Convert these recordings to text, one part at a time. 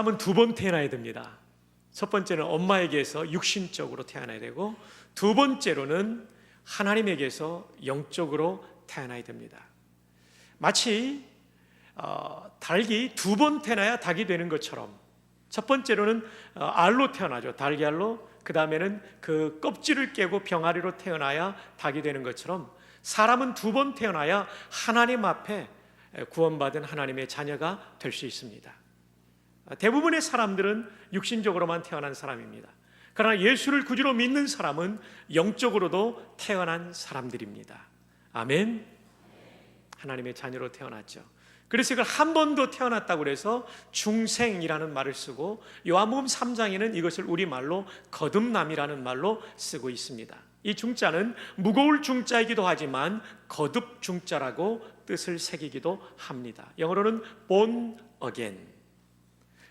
사람은 두 번 태어나야 됩니다. 첫 번째는 엄마에게서 육신적으로 태어나야 되고, 두 번째로는 하나님에게서 영적으로 태어나야 됩니다. 마치 닭이 두 번 태어나야 닭이 되는 것처럼, 첫 번째로는 알로 태어나죠. 달걀로. 그 다음에는 그 껍질을 깨고 병아리로 태어나야 닭이 되는 것처럼, 사람은 두 번 태어나야 하나님 앞에 구원받은 하나님의 자녀가 될 수 있습니다. 대부분의 사람들은 육신적으로만 태어난 사람입니다. 그러나 예수를 구주로 믿는 사람은 영적으로도 태어난 사람들입니다. 아멘. 하나님의 자녀로 태어났죠. 그래서 이걸 한 번 더 태어났다고 해서 중생이라는 말을 쓰고, 요한복음 3장에는 이것을 우리말로 거듭남이라는 말로 쓰고 있습니다. 이 중자는 무거울 중자이기도 하지만 거듭 중자라고 뜻을 새기기도 합니다. 영어로는 born again.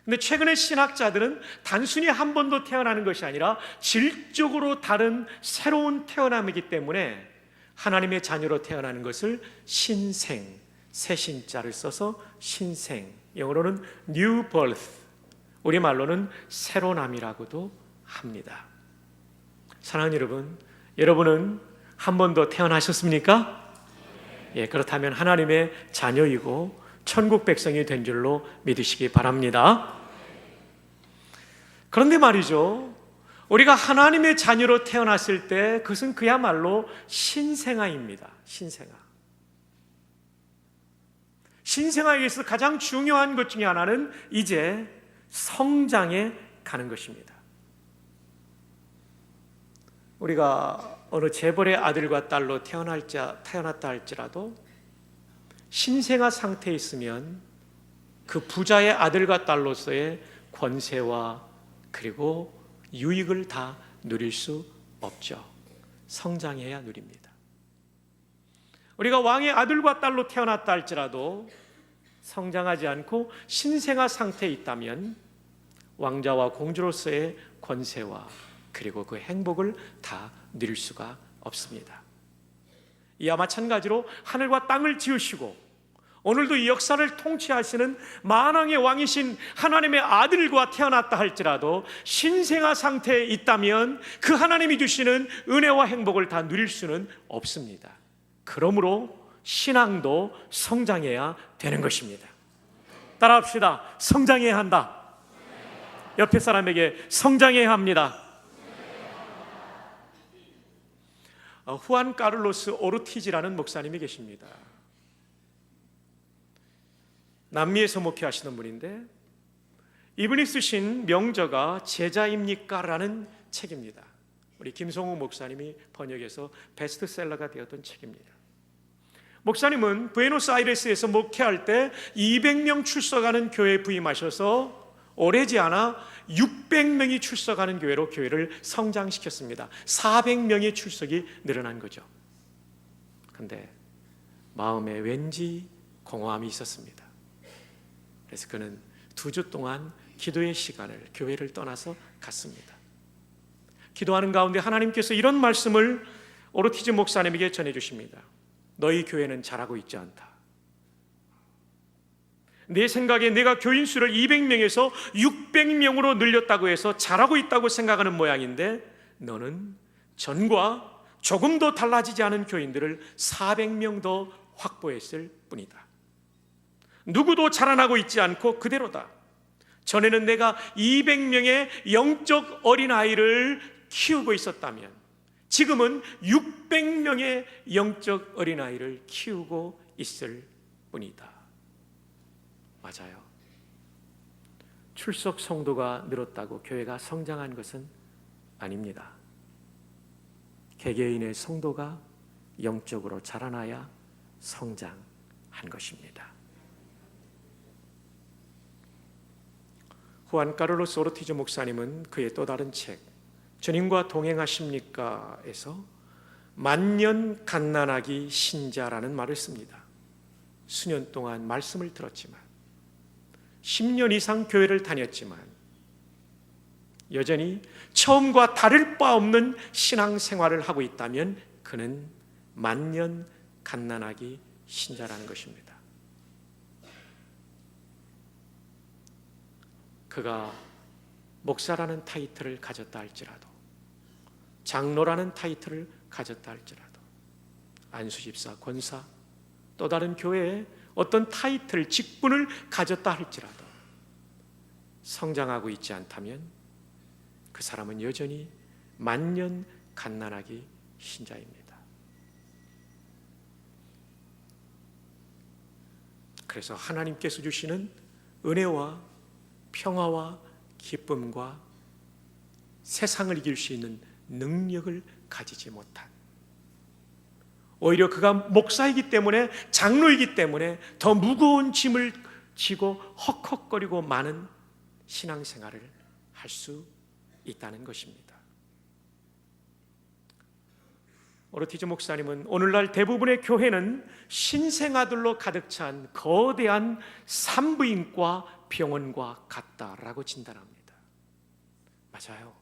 근데 최근에 신학자들은 단순히 한 번 더 태어나는 것이 아니라 질적으로 다른 새로운 태어남이기 때문에 하나님의 자녀로 태어나는 것을 신생, 새 신자를 써서 신생, 영어로는 new birth, 우리말로는 새로남이라고도 합니다. 사랑하는 여러분, 여러분은 한 번 더 태어나셨습니까? 예, 그렇다면 하나님의 자녀이고 천국 백성이 된 줄로 믿으시기 바랍니다. 그런데 말이죠, 우리가 하나님의 자녀로 태어났을 때 그것은 그야말로 신생아입니다. 신생아에 있어서 가장 중요한 것 중에 하나는 이제 성장에 가는 것입니다. 우리가 어느 재벌의 아들과 딸로 태어났다 할지라도 신생아 상태에 있으면 그 부자의 아들과 딸로서의 권세와 그리고 유익을 다 누릴 수 없죠. 성장해야 누립니다. 우리가 왕의 아들과 딸로 태어났다 할지라도 성장하지 않고 신생아 상태에 있다면 왕자와 공주로서의 권세와 그리고 그 행복을 다 누릴 수가 없습니다. 이와 마찬가지로 하늘과 땅을 지으시고 오늘도 이 역사를 통치하시는 만왕의 왕이신 하나님의 아들과 태어났다 할지라도 신생아 상태에 있다면 그 하나님이 주시는 은혜와 행복을 다 누릴 수는 없습니다. 그러므로 신앙도 성장해야 되는 것입니다. 따라합시다. 성장해야 한다. 옆에 사람에게 성장해야 합니다. 후안 카를로스 오르티즈라는 목사님이 계십니다. 남미에서 목회하시는 분인데, 이분이 쓰신 명저가 제자입니까? 라는 책입니다. 우리 김성우 목사님이 번역해서 베스트셀러가 되었던 책입니다. 목사님은 부에노스아이레스에서 목회할 때 200명 출석하는 교회에 부임하셔서 오래지 않아 600명이 출석하는 교회로 교회를 성장시켰습니다. 400명의 출석이 늘어난 거죠. 그런데 마음에 왠지 공허함이 있었습니다. 그래서 그는 2주 동안 기도의 시간을 교회를 떠나서 갔습니다. 기도하는 가운데 하나님께서 이런 말씀을 오르티즈 목사님에게 전해주십니다. 너희 교회는 잘하고 있지 않다. 내 생각에 내가 교인 수를 200명에서 600명으로 늘렸다고 해서 잘하고 있다고 생각하는 모양인데, 너는 전과 조금 더 달라지지 않은 교인들을 400명 더 확보했을 뿐이다. 누구도 자라나고 있지 않고 그대로다. 전에는 내가 200명의 영적 어린아이를 키우고 있었다면 지금은 600명의 영적 어린아이를 키우고 있을 뿐이다. 맞아요. 출석 성도가 늘었다고 교회가 성장한 것은 아닙니다. 개개인의 성도가 영적으로 자라나야 성장한 것입니다. 후안 카를로스 오르티즈 목사님은 그의 또 다른 책 주님과 동행하십니까? 에서 만년 갓난아기 신자라는 말을 씁니다. 수년 동안 말씀을 들었지만 10년 이상 교회를 다녔지만 여전히 처음과 다를 바 없는 신앙생활을 하고 있다면 그는 만년 갓난아기 신자라는 것입니다. 그가 목사라는 타이틀을 가졌다 할지라도, 장로라는 타이틀을 가졌다 할지라도, 안수집사, 권사, 또 다른 교회에 어떤 타이틀, 직분을 가졌다 할지라도 성장하고 있지 않다면 그 사람은 여전히 만년 갓난아기 신자입니다. 그래서 하나님께서 주시는 은혜와 평화와 기쁨과 세상을 이길 수 있는 능력을 가지지 못한, 오히려 그가 목사이기 때문에, 장로이기 때문에 더 무거운 짐을 지고 헉헉거리고 많은 신앙생활을 할 수 있다는 것입니다. 오르티즈 목사님은 오늘날 대부분의 교회는 신생아들로 가득 찬 거대한 산부인과 병원과 같다라고 진단합니다. 맞아요.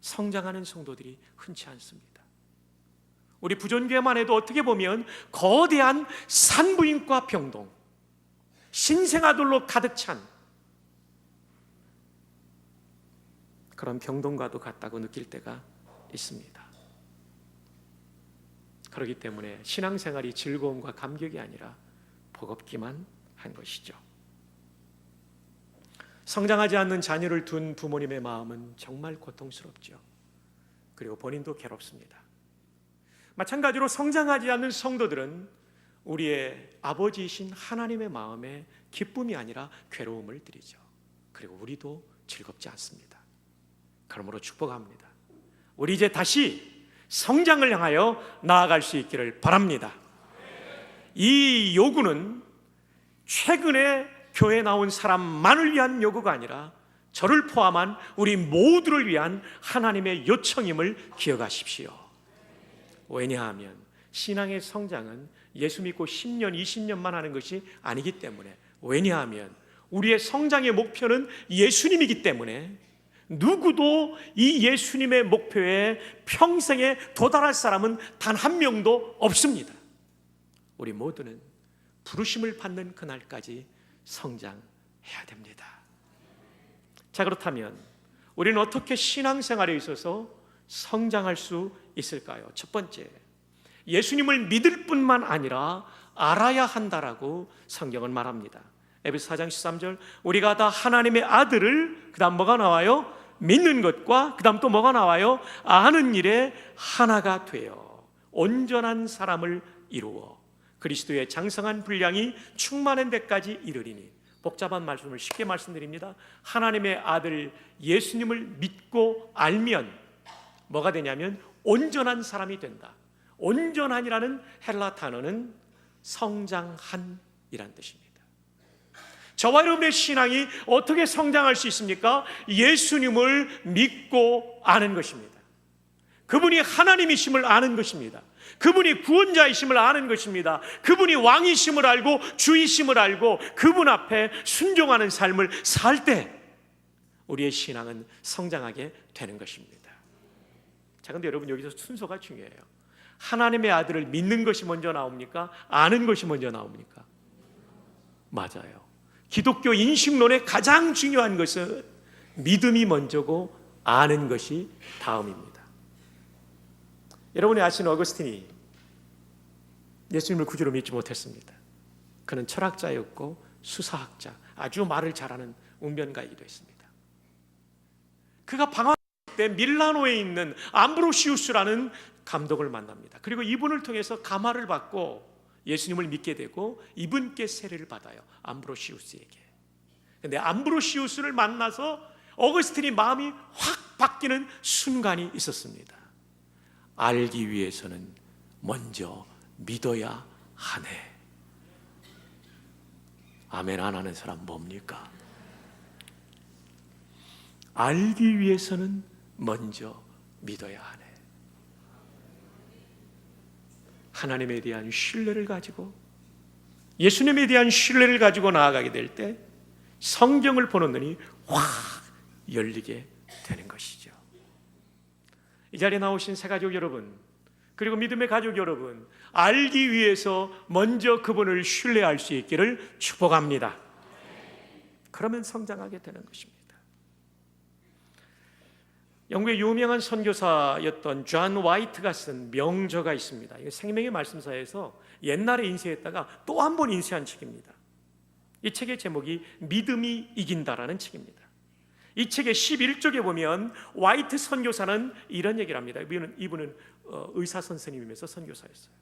성장하는 성도들이 흔치 않습니다. 우리 부존교회만 해도 어떻게 보면 거대한 산부인과 병동, 신생아들로 가득 찬 그런 병동과도 같다고 느낄 때가 있습니다. 그렇기 때문에 신앙생활이 즐거움과 감격이 아니라 버겁기만 한 것이죠. 성장하지 않는 자녀를 둔 부모님의 마음은 정말 고통스럽죠. 그리고 본인도 괴롭습니다. 마찬가지로 성장하지 않는 성도들은 우리의 아버지이신 하나님의 마음에 기쁨이 아니라 괴로움을 드리죠. 그리고 우리도 즐겁지 않습니다. 그러므로 축복합니다. 우리 이제 다시 성장을 향하여 나아갈 수 있기를 바랍니다. 이 요구는 최근에 교회에 나온 사람만을 위한 요구가 아니라 저를 포함한 우리 모두를 위한 하나님의 요청임을 기억하십시오. 왜냐하면 신앙의 성장은 예수 믿고 10년, 20년만 하는 것이 아니기 때문에, 왜냐하면 우리의 성장의 목표는 예수님이기 때문에 누구도 이 예수님의 목표에 평생에 도달할 사람은 단 한 명도 없습니다. 우리 모두는 부르심을 받는 그날까지 성장해야 됩니다. 자, 그렇다면 우리는 어떻게 신앙생활에 있어서 성장할 수 있을까요? 첫 번째, 예수님을 믿을 뿐만 아니라 알아야 한다라고 성경은 말합니다. 에베소 4장 13절, 우리가 다 하나님의 아들을, 그 다음 뭐가 나와요? 믿는 것과 그 다음 또 뭐가 나와요? 아는 일에 하나가 되어 온전한 사람을 이루어 그리스도의 장성한 분량이 충만한 데까지 이르리니. 복잡한 말씀을 쉽게 말씀드립니다. 하나님의 아들 예수님을 믿고 알면 뭐가 되냐면 온전한 사람이 된다. 온전한이라는 헬라 단어는 성장한이란 뜻입니다. 저와 여러분의 신앙이 어떻게 성장할 수 있습니까? 예수님을 믿고 아는 것입니다. 그분이 하나님이심을 아는 것입니다. 그분이 구원자이심을 아는 것입니다. 그분이 왕이심을 알고 주이심을 알고 그분 앞에 순종하는 삶을 살 때 우리의 신앙은 성장하게 되는 것입니다. 자, 근데 여러분, 여기서 순서가 중요해요. 하나님의 아들을 믿는 것이 먼저 나옵니까? 아는 것이 먼저 나옵니까? 맞아요. 기독교 인식론의 가장 중요한 것은 믿음이 먼저고 아는 것이 다음입니다. 여러분이 아시는 어거스틴이 예수님을 구주로 믿지 못했습니다. 그는 철학자였고 수사학자, 아주 말을 잘하는 웅변가이기도 했습니다. 그가 방황할 때 밀라노에 있는 암브로시우스라는 감독을 만납니다. 그리고 이분을 통해서 감화를 받고 예수님을 믿게 되고 이분께 세례를 받아요. 암브로시우스에게. 그런데 암브로시우스를 만나서 어거스틴이 마음이 확 바뀌는 순간이 있었습니다. 알기 위해서는 먼저 믿어야 하네. 아멘 안 하는 사람 뭡니까? 알기 위해서는 먼저 믿어야 하네. 하나님에 대한 신뢰를 가지고 예수님에 대한 신뢰를 가지고 나아가게 될 때 성경을 보는 눈이 확 열리게 되는 것이죠. 이 자리에 나오신 새가족 여러분, 그리고 믿음의 가족 여러분, 알기 위해서 먼저 그분을 신뢰할 수 있기를 축복합니다. 그러면 성장하게 되는 것입니다. 영국의 유명한 선교사였던 존 화이트가 쓴 명저가 있습니다. 이거 생명의 말씀사에서 옛날에 인쇄했다가 또 한 번 인쇄한 책입니다. 이 책의 제목이 믿음이 이긴다라는 책입니다. 이 책의 11쪽에 보면 화이트 선교사는 이런 얘기를 합니다. 이분은 의사 선생님이면서 선교사였어요.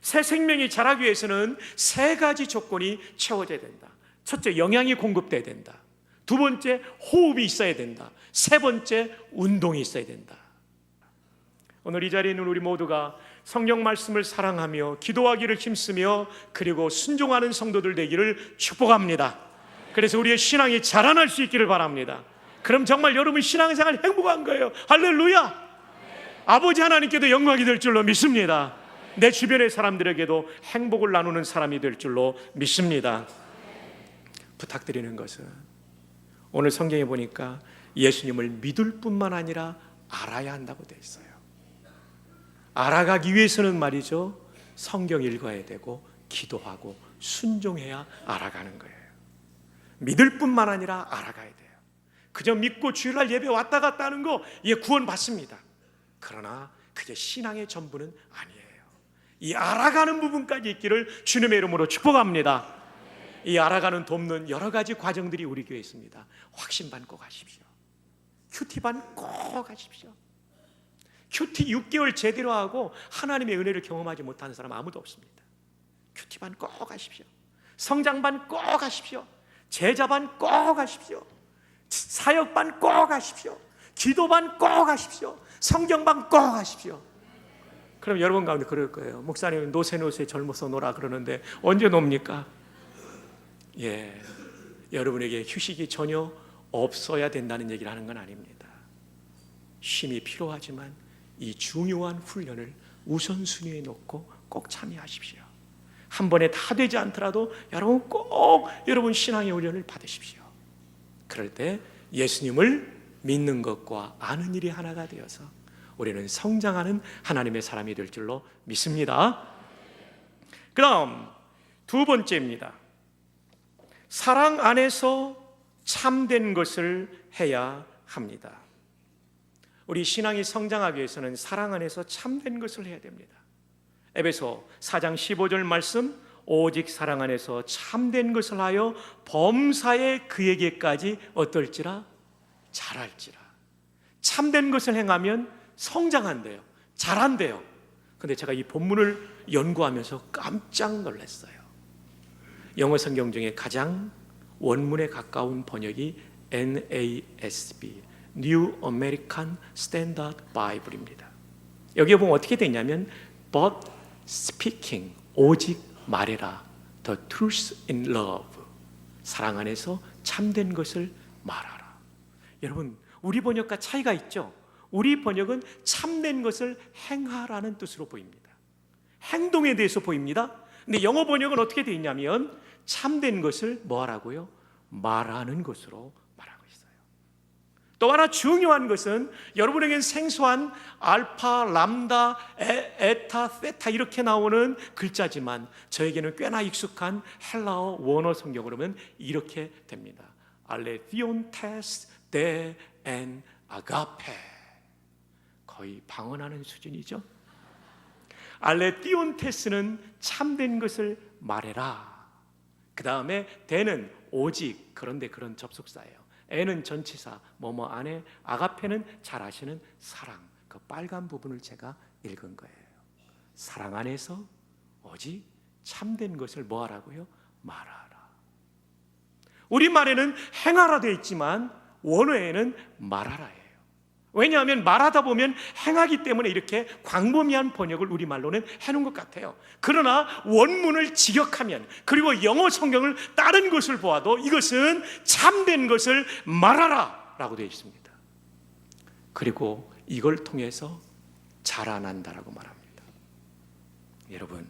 새 생명이 자라기 위해서는 세 가지 조건이 채워져야 된다. 첫째, 영양이 공급돼야 된다. 두 번째, 호흡이 있어야 된다. 세 번째, 운동이 있어야 된다. 오늘 이 자리에 있는 우리 모두가 성경 말씀을 사랑하며 기도하기를 힘쓰며 그리고 순종하는 성도들 되기를 축복합니다. 그래서 우리의 신앙이 자라날 수 있기를 바랍니다. 그럼 정말 여러분 신앙생활 행복한 거예요. 할렐루야. 아버지 하나님께도 영광이 될 줄로 믿습니다. 내 주변의 사람들에게도 행복을 나누는 사람이 될 줄로 믿습니다. 부탁드리는 것은 오늘 성경에 보니까 예수님을 믿을 뿐만 아니라 알아야 한다고 되어 있어요. 알아가기 위해서는 말이죠, 성경 읽어야 되고 기도하고 순종해야 알아가는 거예요. 믿을 뿐만 아니라 알아가야 돼요. 그저 믿고 주일날 예배 왔다 갔다 하는 거, 구원 받습니다. 그러나 그게 신앙의 전부는 아니에요. 이 알아가는 부분까지 있기를 주님의 이름으로 축복합니다. 이 알아가는 돕는 여러 가지 과정들이 우리 교회에 있습니다. 확신반 꼭 하십시오. 큐티반 꼭 하십시오. 큐티 6개월 제대로 하고 하나님의 은혜를 경험하지 못하는 사람 아무도 없습니다. 큐티반 꼭 하십시오. 성장반 꼭 하십시오. 제자반 꼭 하십시오. 사역반 꼭 하십시오. 기도반 꼭 하십시오. 성경반 꼭 하십시오. 그럼 여러분 가운데 그럴 거예요. 목사님은 노세 젊어서 놀아 그러는데 언제 놉니까? 여러분에게 휴식이 전혀 없어야 된다는 얘기를 하는 건 아닙니다. 쉼이 필요하지만 이 중요한 훈련을 우선순위에 놓고 꼭 참여하십시오. 한 번에 다 되지 않더라도 여러분 꼭 여러분 신앙의 훈련을 받으십시오. 그럴 때 예수님을 믿는 것과 아는 일이 하나가 되어서 우리는 성장하는 하나님의 사람이 될 줄로 믿습니다. 그다음 두 번째입니다. 사랑 안에서 참된 것을 해야 합니다. 우리 신앙이 성장하기 위해서는 사랑 안에서 참된 것을 해야 됩니다. 에베소 4장 15절 말씀, 오직 사랑 안에서 참된 것을 하여 범사에 그에게까지 어떨지라 잘할지라. 참된 것을 행하면 성장한대요. 잘한대요. 근데 제가 이 본문을 연구하면서 깜짝 놀랐어요. 영어 성경 중에 가장 원문에 가까운 번역이 NASB, New American Standard Bible입니다. 여기에 보면 어떻게 되어 있냐면 But speaking, 오직 말해라, The truth in love, 사랑 안에서 참된 것을 말하라. 여러분, 우리 번역과 차이가 있죠? 우리 번역은 참된 것을 행하라는 뜻으로 보입니다. 행동에 대해서 보입니다. 근데 영어 번역은 어떻게 되어 있냐면 참된 것을 뭐 하라고요? 말하는 것으로 말하고 있어요. 또 하나 중요한 것은 여러분에겐 생소한 알파, 람다, 에타, 세타 이렇게 나오는 글자지만 저에게는 꽤나 익숙한 헬라어 원어 성경으로 보면 이렇게 됩니다. 알레티온테스 데 엔 아가페. 거의 방언하는 수준이죠. 알레티온테스는 참된 것을 말해라. 그 다음에 데는 오직, 그런데 그런 접속사예요. 에는 전치사, 뭐뭐 안에, 아가페는 잘 아시는 사랑. 그 빨간 부분을 제가 읽은 거예요. 사랑 안에서 오직 참된 것을 뭐 하라고요? 말하라. 우리말에는 행하라 되어 있지만 원어에는 말하라예요. 왜냐하면 말하다 보면 행하기 때문에 이렇게 광범위한 번역을 우리말로는 해놓은 것 같아요. 그러나 원문을 직역하면, 그리고 영어 성경을 다른 것을 보아도 이것은 참된 것을 말하라 라고 되어 있습니다. 그리고 이걸 통해서 자라난다라고 말합니다. 여러분,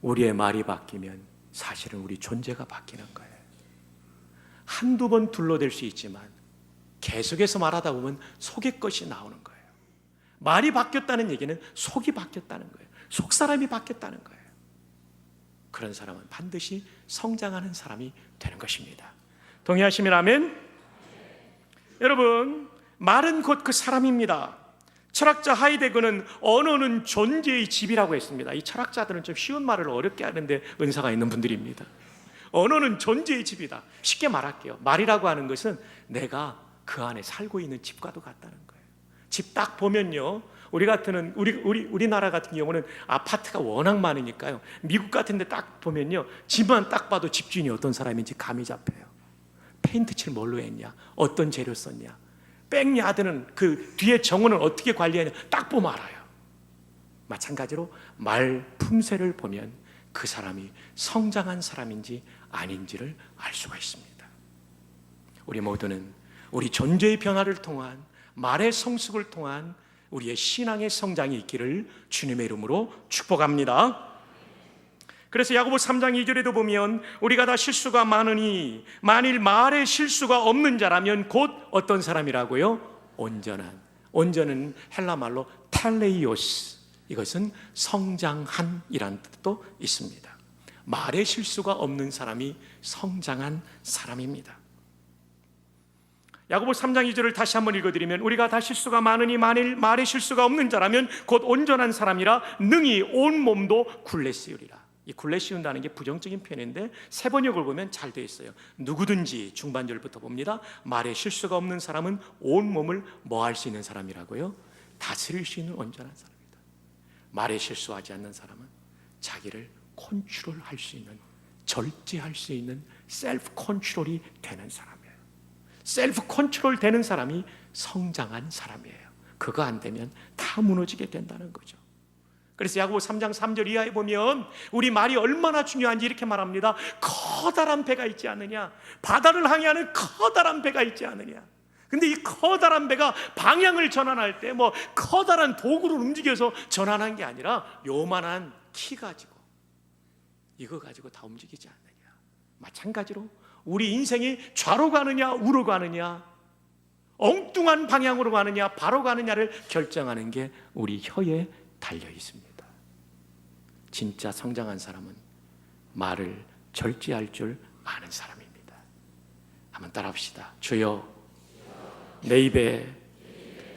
우리의 말이 바뀌면 사실은 우리 존재가 바뀌는 거예요. 한두 번 둘러댈 수 있지만 계속해서 말하다 보면 속의 것이 나오는 거예요. 말이 바뀌었다는 얘기는 속이 바뀌었다는 거예요. 속 사람이 바뀌었다는 거예요. 그런 사람은 반드시 성장하는 사람이 되는 것입니다. 동의하시면 아멘. 여러분, 말은 곧 그 사람입니다. 철학자 하이데거는 언어는 존재의 집이라고 했습니다. 이 철학자들은 좀 쉬운 말을 어렵게 하는데 은사가 있는 분들입니다. 언어는 존재의 집이다. 쉽게 말할게요. 말이라고 하는 것은 내가 그 안에 살고 있는 집과도 같다는 거예요. 집 딱 보면요, 우리나라 같은 경우는 아파트가 워낙 많으니까요, 미국 같은 데 딱 보면요, 집만 딱 봐도 집주인이 어떤 사람인지 감이 잡혀요. 페인트 칠 뭘로 했냐, 어떤 재료 썼냐, 백야드는 그 뒤에 정원을 어떻게 관리하냐 딱 보면 알아요. 마찬가지로 말 품새를 보면 그 사람이 성장한 사람인지 아닌지를 알 수가 있습니다. 우리 모두는 우리 존재의 변화를 통한 말의 성숙을 통한 우리의 신앙의 성장이 있기를 주님의 이름으로 축복합니다. 그래서 야고보 3장 2절에도 보면 우리가 다 실수가 많으니 만일 말에 실수가 없는 자라면 곧 어떤 사람이라고요? 온전한. 온전은 헬라 말로 텔레이오스, 이것은 성장한이라는 뜻도 있습니다. 말에 실수가 없는 사람이 성장한 사람입니다. 야고보 3장 2절을 다시 한번 읽어드리면 우리가 다 실수가 많으니 만일 말에 실수가 없는 자라면 곧 온전한 사람이라 능히 온 몸도 굴레 씌우리라. 이 굴레 씌운다는 게 부정적인 표현인데 세 번역을 보면 잘 되어 있어요. 누구든지, 중반절부터 봅니다. 말에 실수가 없는 사람은 온 몸을 뭐 할 수 있는 사람이라고요? 다스릴 수 있는 온전한 사람이다. 말에 실수하지 않는 사람은 자기를 컨트롤할 수 있는, 절제할 수 있는 셀프 컨트롤이 되는 사람이에요. 셀프 컨트롤 되는 사람이 성장한 사람이에요. 그거 안 되면 다 무너지게 된다는 거죠. 그래서 야고보 3장 3절 이하에 보면 우리 말이 얼마나 중요한지 이렇게 말합니다. 커다란 배가 있지 않느냐, 바다를 항해하는 커다란 배가 있지 않느냐. 근데 이 커다란 배가 방향을 전환할 때 뭐 커다란 도구를 움직여서 전환한 게 아니라 요만한 키 가지고, 이거 가지고 다 움직이지 않느냐. 마찬가지로 우리 인생이 좌로 가느냐 우로 가느냐, 엉뚱한 방향으로 가느냐 바로 가느냐를 결정하는 게 우리 혀에 달려 있습니다. 진짜 성장한 사람은 말을 절제할 줄 아는 사람입니다. 한번 따라합시다. 주여, 내 입에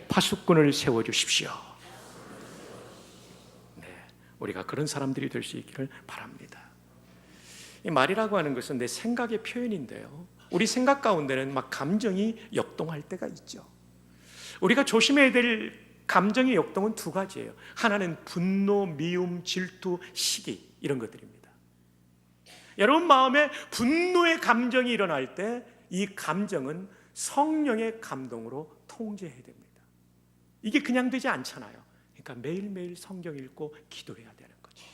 파수꾼을 세워주십시오. 네, 우리가 그런 사람들이 될 수 있기를 바랍니다. 이 말이라고 하는 것은 내 생각의 표현인데요, 우리 생각 가운데는 막 감정이 역동할 때가 있죠. 우리가 조심해야 될 감정의 역동은 두 가지예요. 하나는 분노, 미움, 질투, 시기, 이런 것들입니다. 여러분 마음에 분노의 감정이 일어날 때 이 감정은 성령의 감동으로 통제해야 됩니다. 이게 그냥 되지 않잖아요. 그러니까 매일매일 성경 읽고 기도해야 되는 거죠.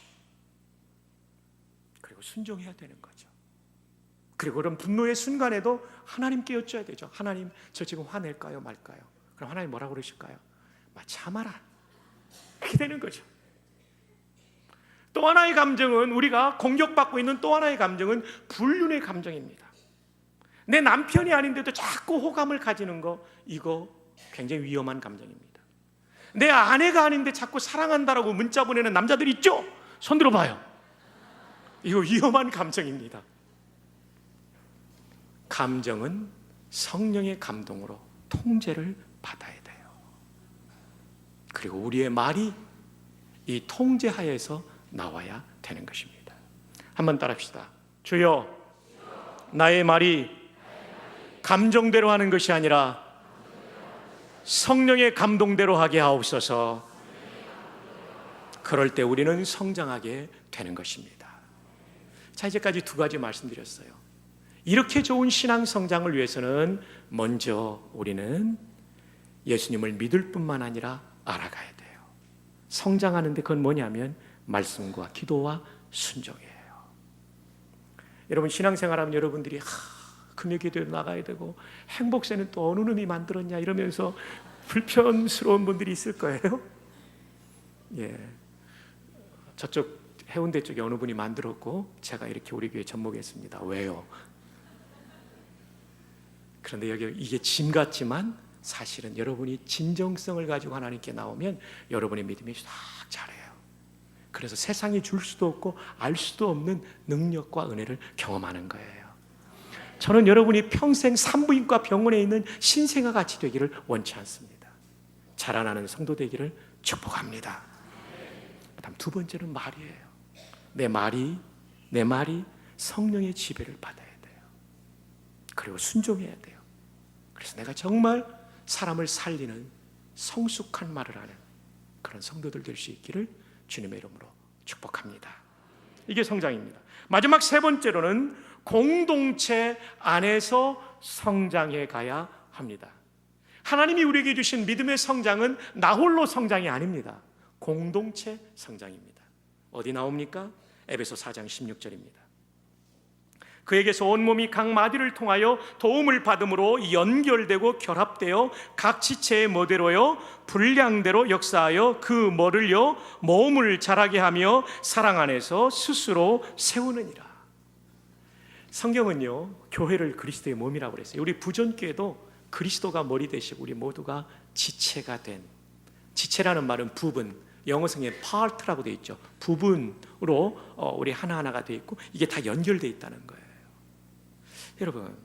그리고 순종해야 되는 거죠. 그리고 그런 분노의 순간에도 하나님께 여쭤야 되죠. 하나님, 저 지금 화낼까요 말까요? 그럼 하나님 뭐라고 그러실까요? 참아라. 이렇게 되는 거죠. 또 하나의 감정은, 우리가 공격받고 있는 또 하나의 감정은 불륜의 감정입니다. 내 남편이 아닌데도 자꾸 호감을 가지는 거, 이거 굉장히 위험한 감정입니다. 내 아내가 아닌데 자꾸 사랑한다라고 문자 보내는 남자들 있죠? 손 들어봐요. 이거 위험한 감정입니다. 감정은 성령의 감동으로 통제를 받아야 돼요. 그리고 우리의 말이 이 통제하에서 나와야 되는 것입니다. 한번 따라합시다. 주여, 나의 말이 감정대로 하는 것이 아니라 성령의 감동대로 하게 하옵소서. 그럴 때 우리는 성장하게 되는 것입니다. 자, 이제까지 두 가지 말씀드렸어요. 이렇게 좋은 신앙 성장을 위해서는 먼저 우리는 예수님을 믿을 뿐만 아니라 알아가야 돼요. 성장하는데 그건 뭐냐면 말씀과 기도와 순종이에요. 여러분, 신앙생활하면 여러분들이 금요기도에 나가야 되고 행복새는 또 어느 놈이 만들었냐 이러면서 불편스러운 분들이 있을 거예요. 예, 저쪽 해운대 쪽에 어느 분이 만들었고 제가 이렇게 우리 교회 접목했습니다. 왜요? 그런데 여기 이게 짐 같지만 사실은 여러분이 진정성을 가지고 하나님께 나오면 여러분의 믿음이 싹 자라요. 그래서 세상이 줄 수도 없고 알 수도 없는 능력과 은혜를 경험하는 거예요. 저는 여러분이 평생 산부인과 병원에 있는 신생아 같이 되기를 원치 않습니다. 자라나는 성도 되기를 축복합니다. 그다음 두 번째는 말이에요. 내 말이 성령의 지배를 받아야 돼요. 그리고 순종해야 돼요. 그래서 내가 정말 사람을 살리는 성숙한 말을 하는 그런 성도들 될 수 있기를 주님의 이름으로 축복합니다. 이게 성장입니다. 마지막 세 번째로는 공동체 안에서 성장해 가야 합니다. 하나님이 우리에게 주신 믿음의 성장은 나 홀로 성장이 아닙니다. 공동체 성장입니다. 어디 나옵니까? 에베소 4장 16절입니다. 그에게서 온몸이 각 마디를 통하여 도움을 받음으로 연결되고 결합되어 각 지체의 모델로요 분량대로 역사하여 그 뭐를요 모험을 자라게 하며 사랑 안에서 스스로 세우느니라. 성경은요 교회를 그리스도의 몸이라고 그랬어요. 우리 부전교회도 그리스도가 머리 되시고 우리 모두가 지체가 된, 지체라는 말은 부분, 영어 성경에 part라고 되어 있죠. 부분으로 우리 하나하나가 되어 있고 이게 다 연결되어 있다는 거예요. 여러분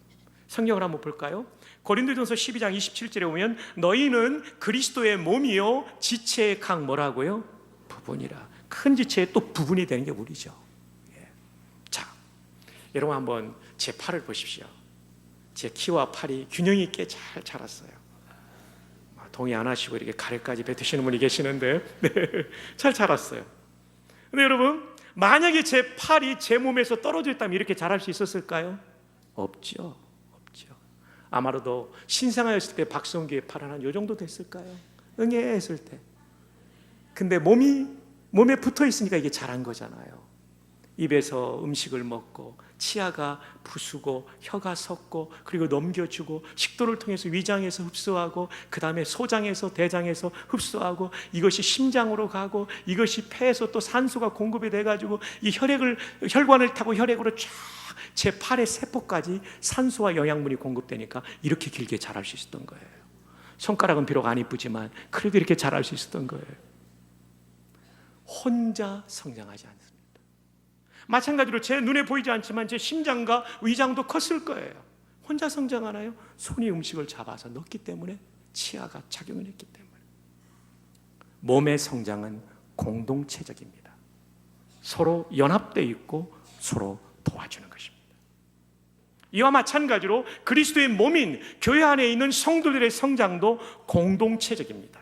성경을 한번 볼까요? 고린도전서 12장 27절에 보면 너희는 그리스도의 몸이요 지체의 각 뭐라고요? 부분이라. 큰 지체의 또 부분이 되는 게 우리죠. 예. 자, 여러분 한번 제 팔을 보십시오. 제 키와 팔이 균형 있게 잘 자랐어요. 동의 안 하시고 이렇게 가래까지 뱉으시는 분이 계시는데 네, 잘 자랐어요. 근데 여러분 만약에 제 팔이 제 몸에서 떨어져 있다면 이렇게 자랄 수 있었을까요? 없죠. 아마도 신생아였을 때 박성규의 팔은 한 요 정도 됐을까요? 응애했을 때. 근데 몸에 붙어 있으니까 이게 자란 거잖아요. 입에서 음식을 먹고 치아가 부수고 혀가 섰고 그리고 넘겨주고 식도를 통해서 위장에서 흡수하고 그 다음에 소장에서 대장에서 흡수하고 이것이 심장으로 가고 이것이 폐에서 또 산소가 공급이 돼가지고 이 혈관을 타고 혈액으로 쫙 제 팔의 세포까지 산소와 영양분이 공급되니까 이렇게 길게 자랄 수 있었던 거예요. 손가락은 비록 안 이쁘지만 그래도 이렇게 자랄 수 있었던 거예요. 혼자 성장하지 않습니다. 마찬가지로 제 눈에 보이지 않지만 제 심장과 위장도 컸을 거예요. 혼자 성장하나요? 손이 음식을 잡아서 넣기 때문에 치아가 작용을 했기 때문에. 몸의 성장은 공동체적입니다. 서로 연합되어 있고 서로 도와주는 것입니다. 이와 마찬가지로 그리스도의 몸인 교회 안에 있는 성도들의 성장도 공동체적입니다.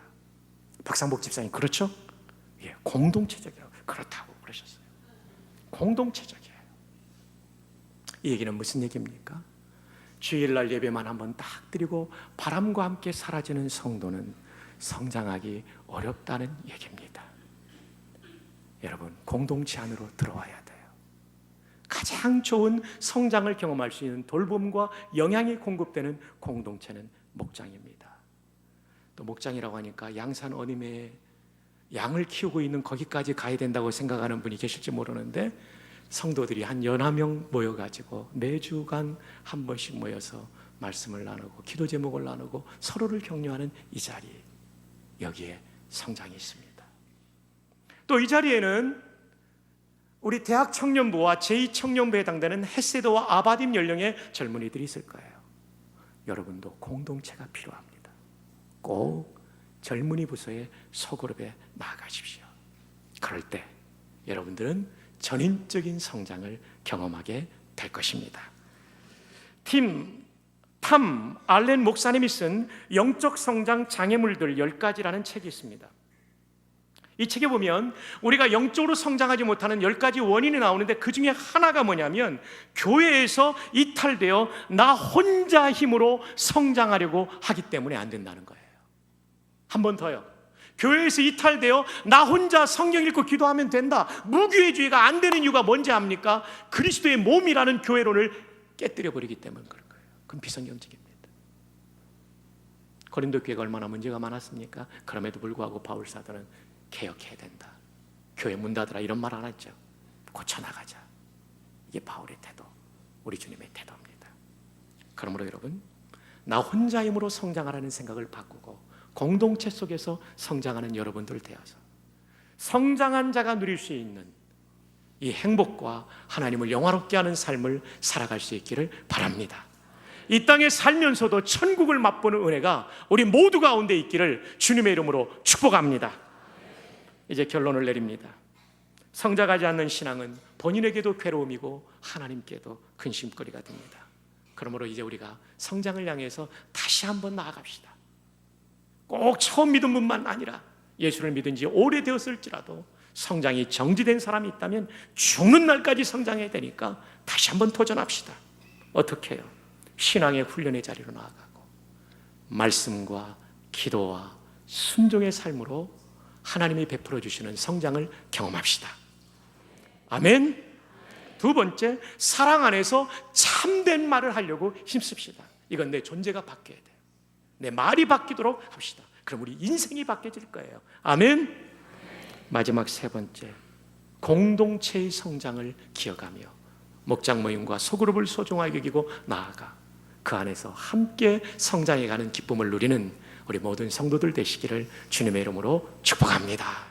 박상복 집사님 그렇죠? 예, 공동체적이라고 그렇다고 그러셨어요. 공동체적이에요. 이 얘기는 무슨 얘기입니까? 주일날 예배만 한번 딱 드리고 바람과 함께 사라지는 성도는 성장하기 어렵다는 얘기입니다. 여러분 공동체 안으로 들어와야 돼요. 가장 좋은 성장을 경험할 수 있는 돌봄과 영양이 공급되는 공동체는 목장입니다. 또 목장이라고 하니까 양산 어림에 양을 키우고 있는 거기까지 가야 된다고 생각하는 분이 계실지 모르는데 성도들이 한 여러 명 모여가지고 매주간 한 번씩 모여서 말씀을 나누고 기도 제목을 나누고 서로를 격려하는 이 자리, 여기에 성장이 있습니다. 또 이 자리에는 우리 대학 청년부와 제2청년부에 해당되는 헤세드와 아바딤 연령의 젊은이들이 있을 거예요. 여러분도 공동체가 필요합니다. 꼭 젊은이 부서의 소그룹에 나아가십시오. 그럴 때 여러분들은 전인적인 성장을 경험하게 될 것입니다. 탐 알렌 목사님이 쓴 영적 성장 장애물들 10가지라는 책이 있습니다. 이 책에 보면 우리가 영적으로 성장하지 못하는 10가지 원인이 나오는데 그 중에 하나가 뭐냐면 교회에서 이탈되어 나 혼자 힘으로 성장하려고 하기 때문에 안 된다는 거예요. 한 번 더요. 교회에서 이탈되어 나 혼자 성경 읽고 기도하면 된다. 무교회주의가 안 되는 이유가 뭔지 압니까? 그리스도의 몸이라는 교회론을 깨뜨려 버리기 때문에 그런 거예요. 그건 비성경적입니다. 고린도 교회가 얼마나 문제가 많았습니까? 그럼에도 불구하고 바울 사도는 개혁해야 된다. 교회 문 닫으라 이런 말 안 했죠. 고쳐나가자. 이게 바울의 태도, 우리 주님의 태도입니다. 그러므로 여러분, 나 혼자 힘으로 성장하라는 생각을 바꾸고 공동체 속에서 성장하는 여러분들 되어서 성장한 자가 누릴 수 있는 이 행복과 하나님을 영화롭게 하는 삶을 살아갈 수 있기를 바랍니다. 이 땅에 살면서도 천국을 맛보는 은혜가 우리 모두 가운데 있기를 주님의 이름으로 축복합니다. 이제 결론을 내립니다. 성장하지 않는 신앙은 본인에게도 괴로움이고 하나님께도 근심거리가 됩니다. 그러므로 이제 우리가 성장을 향해서 다시 한번 나아갑시다. 꼭 처음 믿은 분만 아니라 예수를 믿은 지 오래되었을지라도 성장이 정지된 사람이 있다면 죽는 날까지 성장해야 되니까 다시 한번 도전합시다. 어떻게 해요? 신앙의 훈련의 자리로 나아가고 말씀과 기도와 순종의 삶으로 하나님이 베풀어 주시는 성장을 경험합시다. 아멘. 두 번째, 사랑 안에서 참된 말을 하려고 힘씁시다. 이건 내 존재가 바뀌어야 돼요. 내 말이 바뀌도록 합시다. 그럼 우리 인생이 바뀌어질 거예요. 아멘. 마지막 세 번째, 공동체의 성장을 기억하며 목장 모임과 소그룹을 소중하게 여기고 나아가 그 안에서 함께 성장해가는 기쁨을 누리는 우리 모든 성도들 되시기를 주님의 이름으로 축복합니다.